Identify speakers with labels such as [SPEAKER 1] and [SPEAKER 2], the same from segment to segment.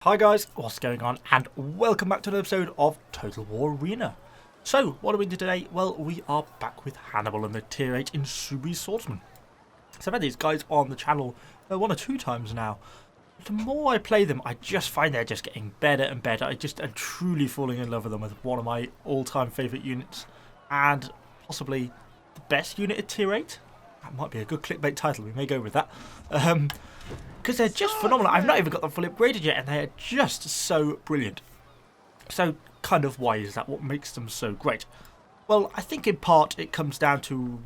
[SPEAKER 1] Hi guys, what's going on, and welcome back to another episode of Total War Arena. So, what are we doing today? Well, we are back with Hannibal and the Tier 8 Insurbres Swordsmen. So I've had these guys on the channel one or two times now. The more I play them, I just find they're just getting better and better. I just am truly falling in love with them as one of my all-time favourite units, and possibly the best unit at Tier 8. That might be a good clickbait title, we may go with that. Because they're just phenomenal. I've not even got them fully upgraded yet, and they are just so brilliant. So, kind of why is that? What makes them so great? Well, I think in part it comes down to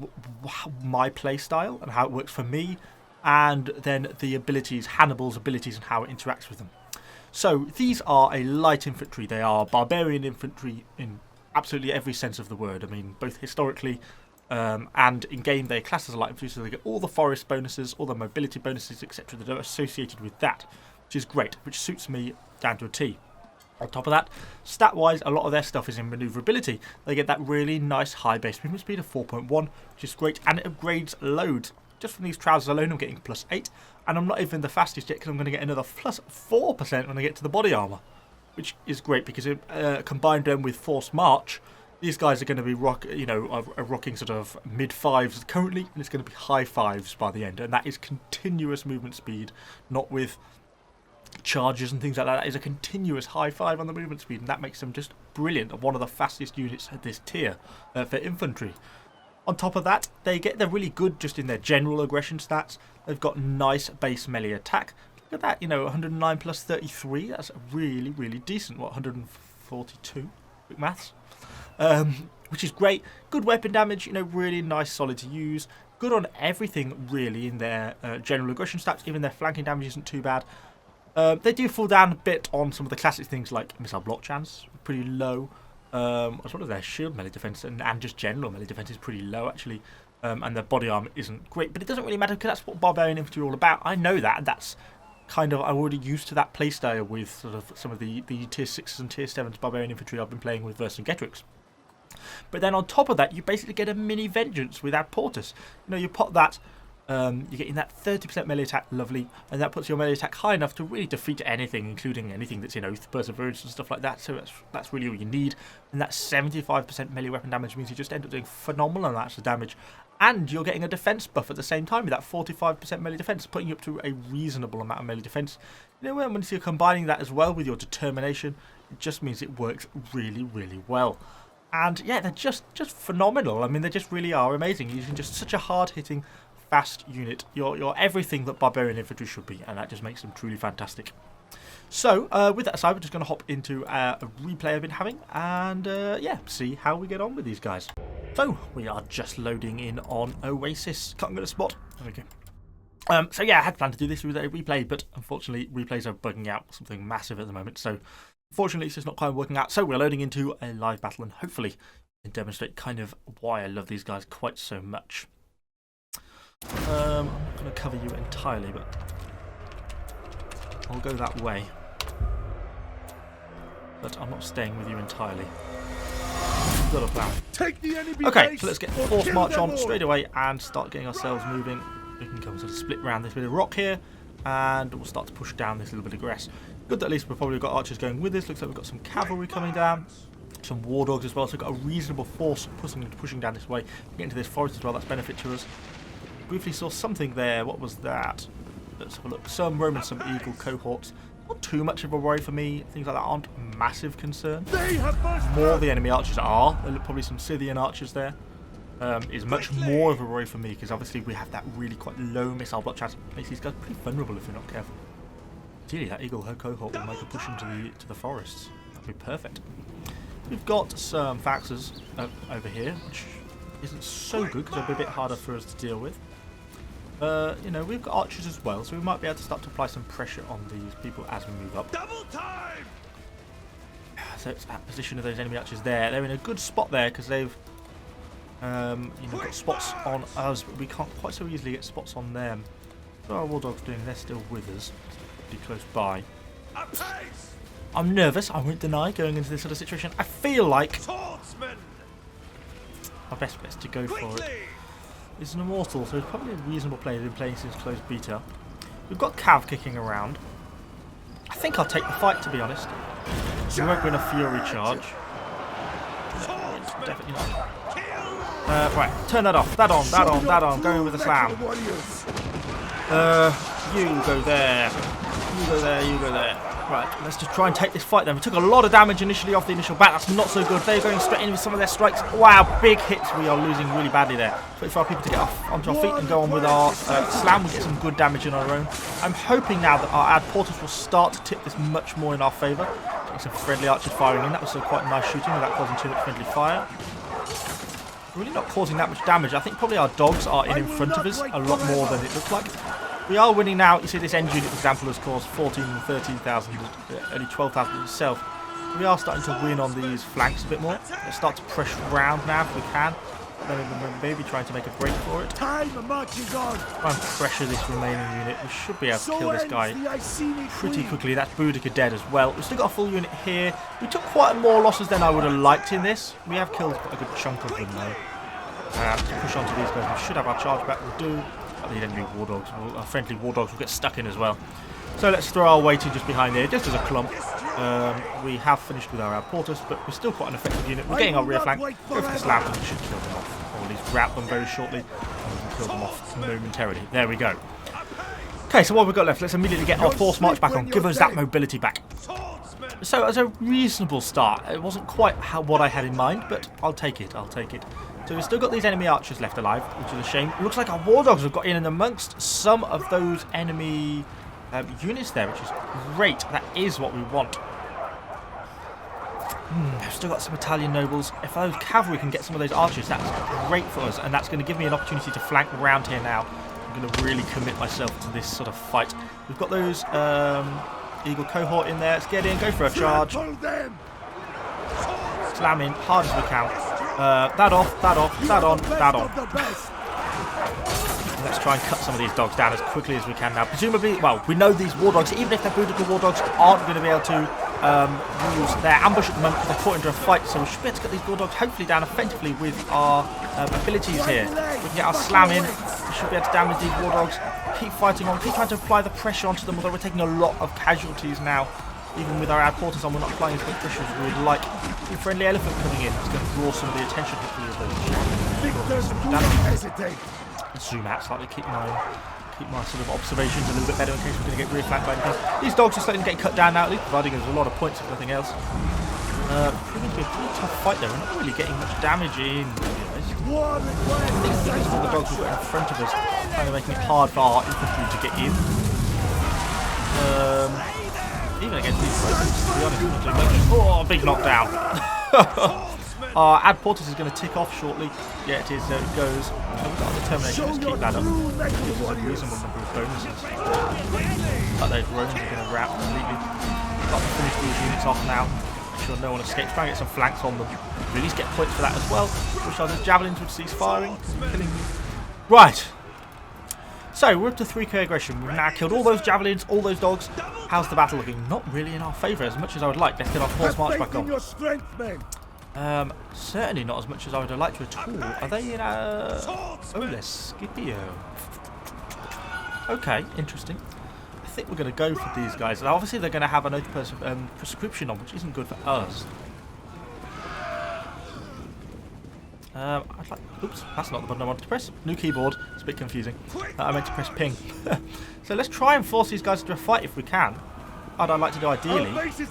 [SPEAKER 1] my play style and how it works for me, and then the abilities, Hannibal's abilities, and how it interacts with them. So, these are a light infantry. They are barbarian infantry in absolutely every sense of the word. I mean, both historically and in game they're classed as a light infantry, so they get all the forest bonuses, all the mobility bonuses, etc. that are associated with that, which is great, which suits me down to a T. On top of that, stat-wise, a lot of their stuff is in manoeuvrability. They get that really nice high base movement speed of 4.1, which is great, and it upgrades loads. Just from these trousers alone, I'm getting +8, and I'm not even the fastest yet because I'm going to get another +4% when I get to the body armour, which is great because it combined them with forced march. These guys are going to be rocking sort of mid-5s currently, and it's going to be high 5s by the end. And that is continuous movement speed, not with charges and things like that. That is a continuous high 5 on the movement speed, and that makes them just brilliant. And one of the fastest units at this tier for infantry. On top of that, they're really good just in their general aggression stats. They've got nice base melee attack. Look at that, 109 plus 33. That's really, really decent. What, 142? Quick maths. Which is great. Good weapon damage, really nice, solid to use. Good on everything, really, in their general aggression stats. Even their flanking damage isn't too bad. They do fall down a bit on some of the classic things like missile block chance, pretty low. As well as their shield melee defense and just general melee defense is pretty low, actually. And their body armor isn't great, but it doesn't really matter because that's what barbarian infantry are all about. I know that, and that's kind of, I'm already used to that playstyle with sort of some of the tier 6s and tier 7s barbarian infantry I've been playing with Vercingetorix. But then on top of that, you basically get a mini vengeance with Ad Portus. You pot that, you're getting that 30% melee attack, lovely, and that puts your melee attack high enough to really defeat anything, including anything that's in Oath, Perseverance and stuff like that. So that's really all you need. And that 75% melee weapon damage means you just end up doing phenomenal amounts of damage. And you're getting a defense buff at the same time with that 45% melee defense, putting you up to a reasonable amount of melee defense. Once you're combining that as well with your determination, it just means it works really, really well. And yeah, they're just phenomenal. I mean, they just really are amazing. Using just such a hard-hitting, fast unit. You're everything that barbarian infantry should be, and that just makes them truly fantastic. So, with that aside, we're just going to hop into a replay I've been having, and yeah, see how we get on with these guys. So, we are just loading in on Oasis. Can't get a spot. There we go. So yeah, I had planned to do this with a replay, but unfortunately, replays are bugging out something massive at the moment, so unfortunately, it's just not quite working out. So we're loading into a live battle, and hopefully can demonstrate kind of why I love these guys quite so much. I'm not going to cover you entirely, but I'll go that way. But I'm not staying with you entirely. Got a plan.
[SPEAKER 2] Take the enemy
[SPEAKER 1] okay, so let's get force march on straight away and start getting ourselves moving. We can come sort of split around this bit of rock here, and we'll start to push down this little bit of grass. Good that at least we've probably got archers going with us. Looks like we've got some cavalry coming down. Some war dogs as well. So we've got a reasonable force pushing down this way. Get into this forest as well. That's benefit to us. Briefly saw something there. What was that? Let's have a look. Some Roman, some eagle cohorts. Not too much of a worry for me. Things like that aren't a massive concern. More the enemy archers are. There look probably some Scythian archers there. Is much more of a worry for me because obviously we have that really quite low missile block chance. Makes these guys pretty vulnerable if you're not careful. Ideally, that eagle cohort will make a push into the forests. That'd be perfect. We've got some faxes over here, which isn't so good because they'll be a bit harder for us to deal with. We've got archers as well, so we might be able to start to apply some pressure on these people as we move up.
[SPEAKER 2] Double time!
[SPEAKER 1] So it's that position of those enemy archers there. They're in a good spot there because they've got spots on us, but we can't quite so easily get spots on them. What are our war dogs doing? They're still with us. Pretty close by. I'm nervous, I won't deny, going into this sort of situation. I feel like
[SPEAKER 2] Swordsmen!
[SPEAKER 1] our best bet is to go for it. It's an immortal, so it's probably a reasonable player. He's been playing since close beta. We've got Cav kicking around. I think I'll take the fight, to be honest. We won't win a fury charge. Definitely not. Right, turn that off. That on. Going with the slam. You go there. You go there. Right, let's just try and take this fight then. We took a lot of damage initially off the initial bat. That's not so good. They're going straight in with some of their strikes. Wow, big hits. We are losing really badly there. Wait for our people to get onto our feet and go on with our slam. We get some good damage in our own. I'm hoping now that our ad porters will start to tip this much more in our favour. Getting some friendly archers firing in. That was quite nice shooting without causing too much friendly fire. Really not causing that much damage. I think probably our dogs are in front of us a lot more than it looks like. We are winning now. You see this end unit, for example, has caused 14,000 and 13,000, only 12,000 itself. We are starting to win on these flanks a bit more. Let's start to pressure round now if we can. Then maybe trying to make a break for it. Try and pressure this remaining unit. We should be able to kill this guy pretty quickly. That's Boudica dead as well. We've still got a full unit here. We took quite more losses than I would have liked in this. We have killed a good chunk of them though. Let's push on to these guys. We should have our charge back. We do. The enemy war dogs, our friendly war dogs will get stuck in as well. So let's throw our weight in just behind there, just as a clump. We have finished with our outporters, but we're still quite an effective unit. We're getting our rear flank. Go for the slab and we should kill them off, or at least rout them very shortly. And we can kill them off momentarily. There we go. Okay, so what we've got left, let's immediately get our force march back on. Give us that mobility back. So as a reasonable start, it wasn't quite what I had in mind, but I'll take it. So we've still got these enemy archers left alive, which is a shame. It looks like our war dogs have got in and amongst some of those enemy units there, which is great. That is what we want. We've still got some Italian nobles. If those cavalry can get some of those archers, that's great for us, and that's going to give me an opportunity to flank around here now. I'm going to really commit myself to this sort of fight. We've got those Eagle cohort in there. Let's get in, go for a charge. Slam in, hard as we can. That on. Let's try and cut some of these dogs down as quickly as we can now. Presumably, well, we know these war dogs, even if they're Boudica war dogs, aren't going to be able to use their ambush at the moment because they're caught into a fight. So we should be able to get these war dogs hopefully down effectively with our abilities here. We can get our slam in. We should be able to damage these war dogs. Keep fighting on. Keep trying to apply the pressure onto them, although we're taking a lot of casualties now. Even with our outporters on, we're not applying as much pressure as we would like. The friendly elephant coming in is going to draw some of the attention hopefully of those. Zoom out slightly, keep my sort of observations a little bit better in case we're going to get rear flanked by anything. These dogs are starting to get cut down now, at least providing us a lot of points if nothing else. Proving to be a pretty tough fight though. We're not really getting much damage in, to be honest. I think it's all the dogs we've got in front of us, kind of making it hard for our infantry to get in. Even against these rodents, to be honest, not too much. Oh, big knockdown. Our ad porters is going to tick off shortly. Yeah, it is. There it goes. We've got a determination. Let's keep that up. Gives us a reasonable number of bonuses. But those rodents are going to rout completely. We've got to finish these units off now. Make sure no one escapes. Try and get some flanks on them. We at least get points for that as well. Wish our javelins would cease firing. Killing me. Right. So, we're up to 3k aggression. We've now killed all those javelins, all those dogs. How's the battle looking? Not really in our favour as much as I would like. Let's get our force march back on. Certainly not as much as I would have liked to at all. Are they in oh, they're Scipio. Okay, interesting. I think we're going to go for these guys. Now, obviously, they're going to have an oath prescription on, which isn't good for us. I'd like. Oops, that's not the button I wanted to press. New keyboard. It's a bit confusing. I meant to press ping. So let's try and force these guys into a fight if we can. I'd like to do ideally. They're obviously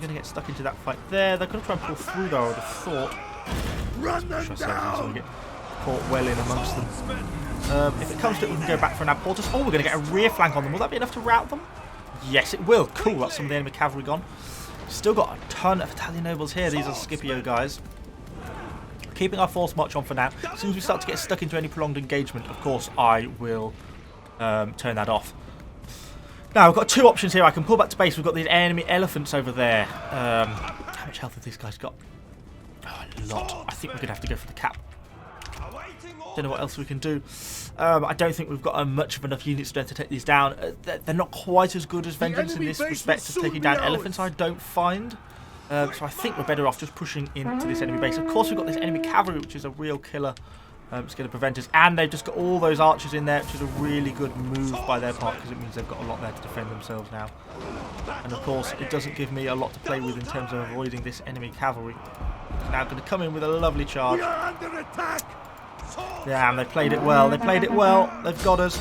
[SPEAKER 1] going to get stuck into that fight there. They're going to try and pull through though, I would have thought. Let's push ourselves in so we get caught well in amongst them. If it comes to it, we can go back for an outporters. Oh, we're going to get a rear flank on them. Will that be enough to rout them? Yes, it will. Cool, that's some of the enemy cavalry gone. Still got a ton of Italian nobles here. These are Scipio guys. Keeping our force march on for now. As soon as we start to get stuck into any prolonged engagement, of course, I will turn that off. Now, we've got two options here. I can pull back to base. We've got these enemy elephants over there. How much health have these guys got? Oh, a lot. I think we're going to have to go for the cap. Don't know what else we can do. I don't think we've got much of enough unit strength to take these down. They're not quite as good as Vengeance in this respect of taking down elephants, I don't find. So I think we're better off just pushing into this enemy base. Of course, we've got this enemy cavalry, which is a real killer. It's going to prevent us. And they've just got all those archers in there, which is a really good move by their part because it means they've got a lot there to defend themselves now. And of course, it doesn't give me a lot to play with in terms of avoiding this enemy cavalry. It's now going to come in with a lovely charge.
[SPEAKER 2] We are under attack.
[SPEAKER 1] Yeah, and they played it well. They played it well. They've got us.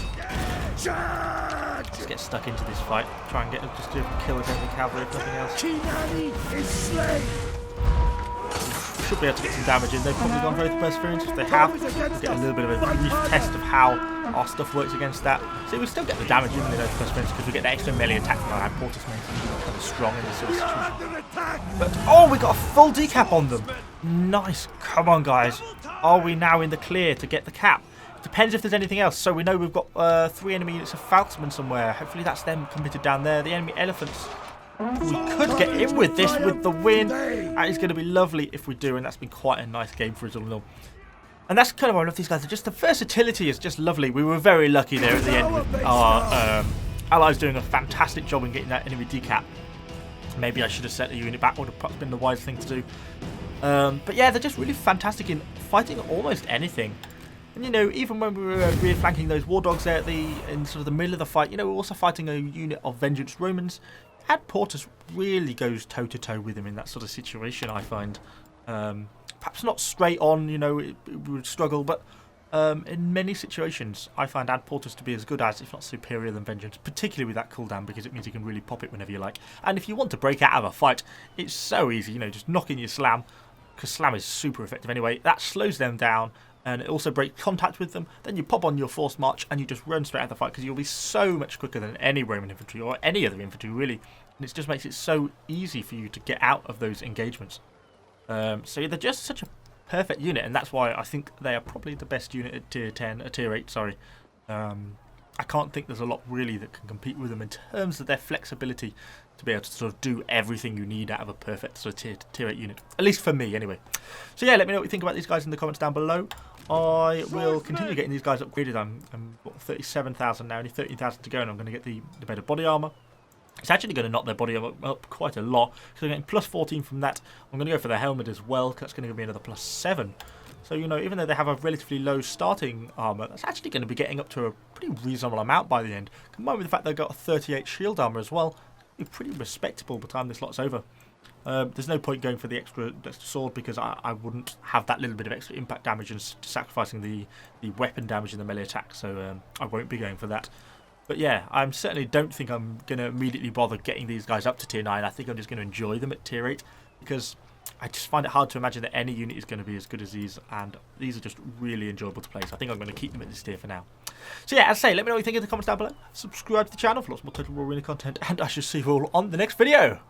[SPEAKER 2] Charge!
[SPEAKER 1] Let's get stuck into this fight. Try and get just to kill this enemy cavalry if nothing else.
[SPEAKER 2] Kinani is slain.
[SPEAKER 1] Should be able to get some damage in. They've probably gone for the perseverance. If they have, we'll get a little bit of a brief test of how our stuff works against that. See, we still get the damage even in those perseverance because we get the extra melee attack from our porters, makes them kind of strong in this sort of situation. But oh, we got a full decap on them. Nice. Come on, guys. Are we now in the clear to get the cap? Depends if there's anything else. So we know we've got 3 enemy units of Falksmen somewhere. Hopefully that's them committed down there. The enemy elephants. We could get in with this with the win. That is going to be lovely if we do, and that's been quite a nice game for us all in all. And that's kind of why I love these guys. Just the versatility is just lovely. We were very lucky there at the end with our allies doing a fantastic job in getting that enemy decap. Maybe I should have set the unit back. Would have perhaps been the wise thing to do. But yeah, they're just really fantastic in fighting almost anything. And you know, even when we were rear flanking those war dogs there in sort of the middle of the fight, you know, we're also fighting a unit of Vengeance Romans. And Portus really goes toe-to-toe with him in that sort of situation, I find. Perhaps not straight on, you know, it would struggle, but in many situations, I find Ad Portus to be as good as, if not superior than Vengeance, particularly with that cooldown, because it means you can really pop it whenever you like. And if you want to break out of a fight, it's so easy, you know, just knock in your slam, because slam is super effective anyway. That slows them down, and it also breaks contact with them. Then you pop on your forced march, and you just run straight out of the fight, because you'll be so much quicker than any Roman infantry, or any other infantry, really. And it just makes it so easy for you to get out of those engagements. So they're just such a perfect unit, and that's why I think they are probably the best unit at tier 10, tier 8, sorry. I can't think there's a lot really that can compete with them in terms of their flexibility to be able to sort of do everything you need out of a perfect sort of tier 8 unit. At least for me, anyway. So yeah, let me know what you think about these guys in the comments down below. I will continue getting these guys upgraded. I'm 37,000 now, only 13,000 to go, and I'm going to get the better body armor. It's actually going to knock their body up quite a lot, because I'm getting plus 14 from that. I'm going to go for the helmet as well, because that's going to give me another plus 7. So, you know, even though they have a relatively low starting armor, that's actually going to be getting up to a pretty reasonable amount by the end. Combined with the fact they've got a 38 shield armor as well, it'll be pretty respectable by the time this lot's over. There's no point going for the extra sword, because I wouldn't have that little bit of extra impact damage and sacrificing the weapon damage in the melee attack, so I won't be going for that. But yeah, I certainly don't think I'm going to immediately bother getting these guys up to tier 9. I think I'm just going to enjoy them at tier 8, because I just find it hard to imagine that any unit is going to be as good as these, and these are just really enjoyable to play, so I think I'm going to keep them at this tier for now. So yeah, as I say, let me know what you think in the comments down below. Subscribe to the channel for lots more Total War Arena content, and I shall see you all on the next video.